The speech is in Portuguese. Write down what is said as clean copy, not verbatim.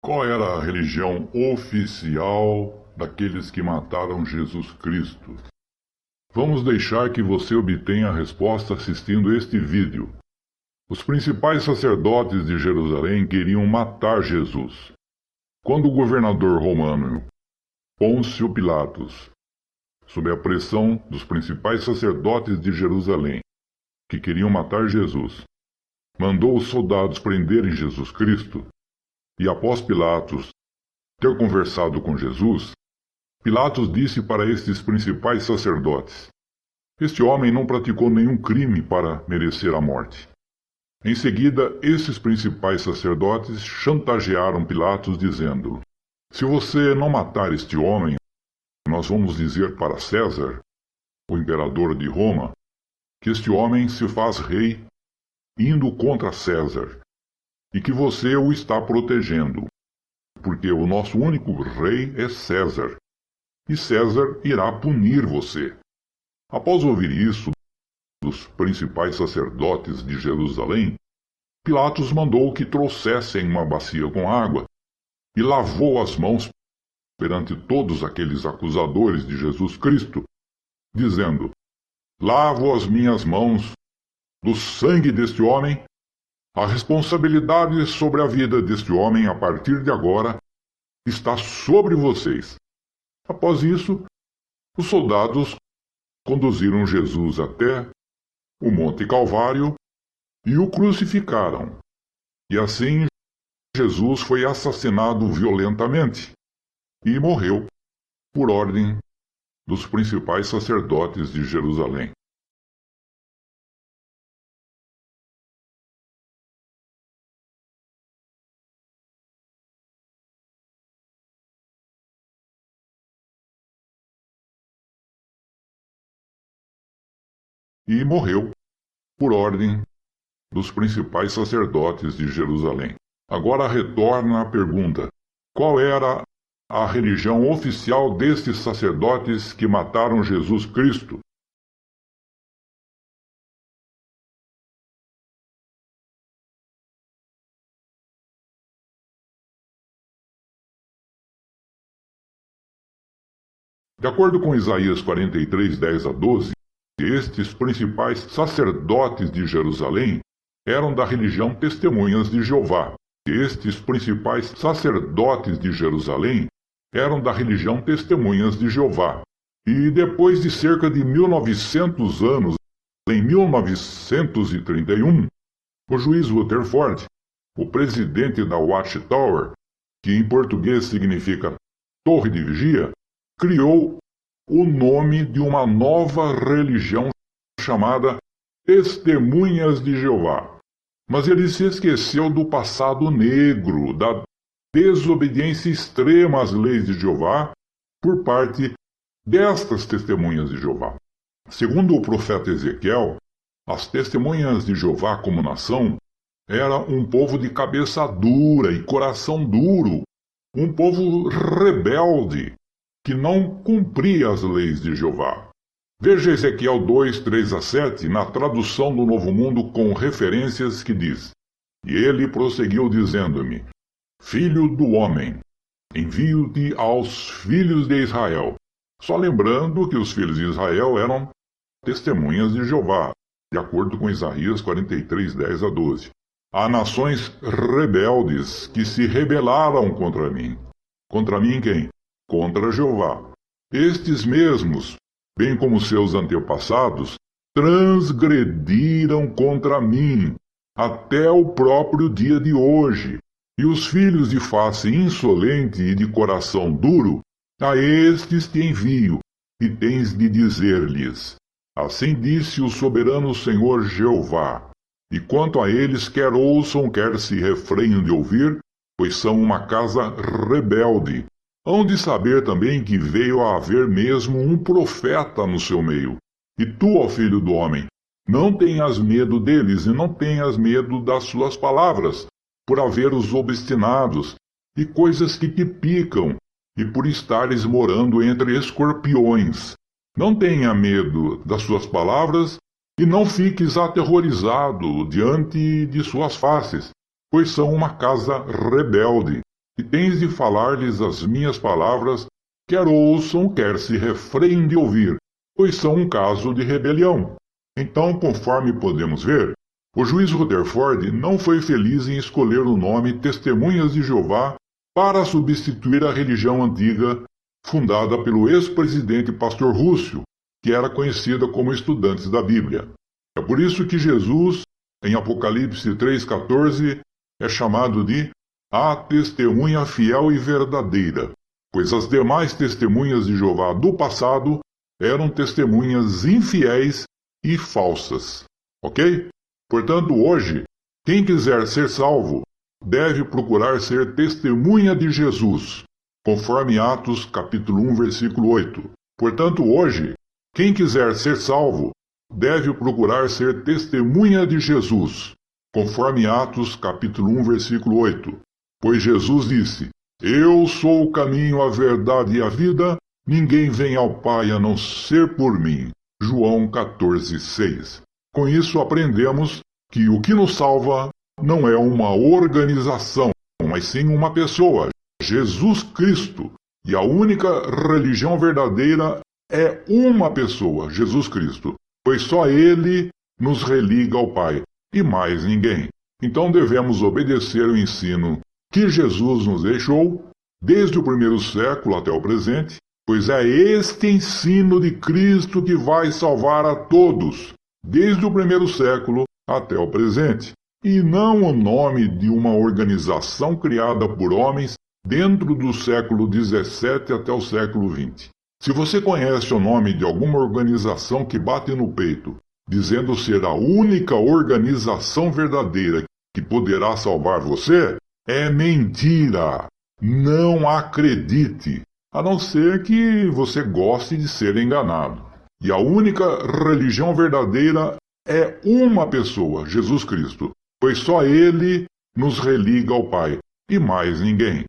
Qual era a religião oficial daqueles que mataram Jesus Cristo? Vamos deixar que você obtenha a resposta assistindo este vídeo. Os principais sacerdotes de Jerusalém queriam matar Jesus. Quando o governador romano Pôncio Pilatos, sob a pressão dos principais sacerdotes de Jerusalém, que queriam matar Jesus, mandou os soldados prenderem Jesus Cristo, e após Pilatos ter conversado com Jesus, Pilatos disse para estes principais sacerdotes: "Este homem não praticou nenhum crime para merecer a morte." Em seguida, esses principais sacerdotes chantagearam Pilatos, dizendo: "Se você não matar este homem, nós vamos dizer para César, o imperador de Roma, que este homem se faz rei indo contra César, e que você o está protegendo, porque o nosso único rei é César, e César irá punir você." Após ouvir isso dos principais sacerdotes de Jerusalém, Pilatos mandou que trouxessem uma bacia com água e lavou as mãos perante todos aqueles acusadores de Jesus Cristo, dizendo: "Lavo as minhas mãos do sangue deste homem. A responsabilidade sobre a vida deste homem, a partir de agora, está sobre vocês." Após isso, os soldados conduziram Jesus até o Monte Calvário e o crucificaram. E assim, Jesus foi assassinado violentamente e morreu por ordem dos principais sacerdotes de Jerusalém. E morreu por ordem dos principais sacerdotes de Jerusalém. Agora retorna a pergunta: qual era a religião oficial destes sacerdotes que mataram Jesus Cristo? De acordo com Isaías 43, 10-12, estes principais sacerdotes de Jerusalém eram da religião Testemunhas de Jeová. Estes principais sacerdotes de Jerusalém eram da religião Testemunhas de Jeová. E depois de cerca de 1900 anos, em 1931, o juiz Rutherford, o presidente da Watchtower, que em português significa Torre de Vigia, criou o nome de uma nova religião chamada Testemunhas de Jeová. Mas ele se esqueceu do passado negro, da desobediência extrema às leis de Jeová por parte destas Testemunhas de Jeová. Segundo o profeta Ezequiel, as Testemunhas de Jeová como nação era um povo de cabeça dura e coração duro, um povo rebelde, que não cumpria as leis de Jeová. Veja Ezequiel 2, 3-7, na tradução do Novo Mundo com referências, que diz: "E ele prosseguiu dizendo-me: Filho do homem, envio-te aos filhos de Israel." Só lembrando que os filhos de Israel eram testemunhas de Jeová, de acordo com Isaías 43, 10-12. "Há nações rebeldes que se rebelaram contra mim." Contra mim quem? Contra Jeová. Estes mesmos, bem como seus antepassados, transgrediram contra mim até o próprio dia de hoje. E os filhos de face insolente e de coração duro, a estes te envio, e tens de dizer-lhes: Assim disse o soberano Senhor Jeová. E quanto a eles, quer ouçam, quer se refreiem de ouvir, pois são uma casa rebelde. Hão de saber também que veio a haver mesmo um profeta no seu meio. E tu, ó filho do homem, não tenhas medo deles e não tenhas medo das suas palavras, por haver os obstinados, e coisas que te picam, e por estares morando entre escorpiões. Não tenha medo das suas palavras, e não fiques aterrorizado diante de suas faces, pois são uma casa rebelde. e tens de falar-lhes as minhas palavras, quer ouçam, quer se refreiem de ouvir, pois são um caso de rebelião. Então, conforme podemos ver, o juiz Rutherford não foi feliz em escolher o nome Testemunhas de Jeová para substituir a religião antiga fundada pelo ex-presidente Pastor Rússio, que era conhecida como Estudantes da Bíblia. É por isso que Jesus, em Apocalipse 3,14, é chamado de a testemunha fiel e verdadeira, pois as demais testemunhas de Jeová do passado eram testemunhas infiéis e falsas. Ok? Portanto, hoje, quem quiser ser salvo deve procurar ser testemunha de Jesus, conforme Atos capítulo 1, versículo 8. Portanto, hoje, quem quiser ser salvo deve procurar ser testemunha de Jesus, conforme Atos capítulo 1, versículo 8. Pois Jesus disse: Eu sou o caminho, a verdade e a vida, ninguém vem ao Pai a não ser por mim. João 14,6. Com isso aprendemos que o que nos salva não é uma organização, mas sim uma pessoa, Jesus Cristo. E a única religião verdadeira é uma pessoa, Jesus Cristo, pois só Ele nos religa ao Pai, e mais ninguém. Então devemos obedecer o ensino que Jesus nos deixou, desde o primeiro século até o presente, pois é este ensino de Cristo que vai salvar a todos, desde o primeiro século até o presente, e não o nome de uma organização criada por homens dentro do século XVII até o século XX. Se você conhece o nome de alguma organização que bate no peito, dizendo ser a única organização verdadeira que poderá salvar você, é mentira. Não acredite, a não ser que você goste de ser enganado. E a única religião verdadeira é uma pessoa, Jesus Cristo, pois só Ele nos religa ao Pai, e mais ninguém.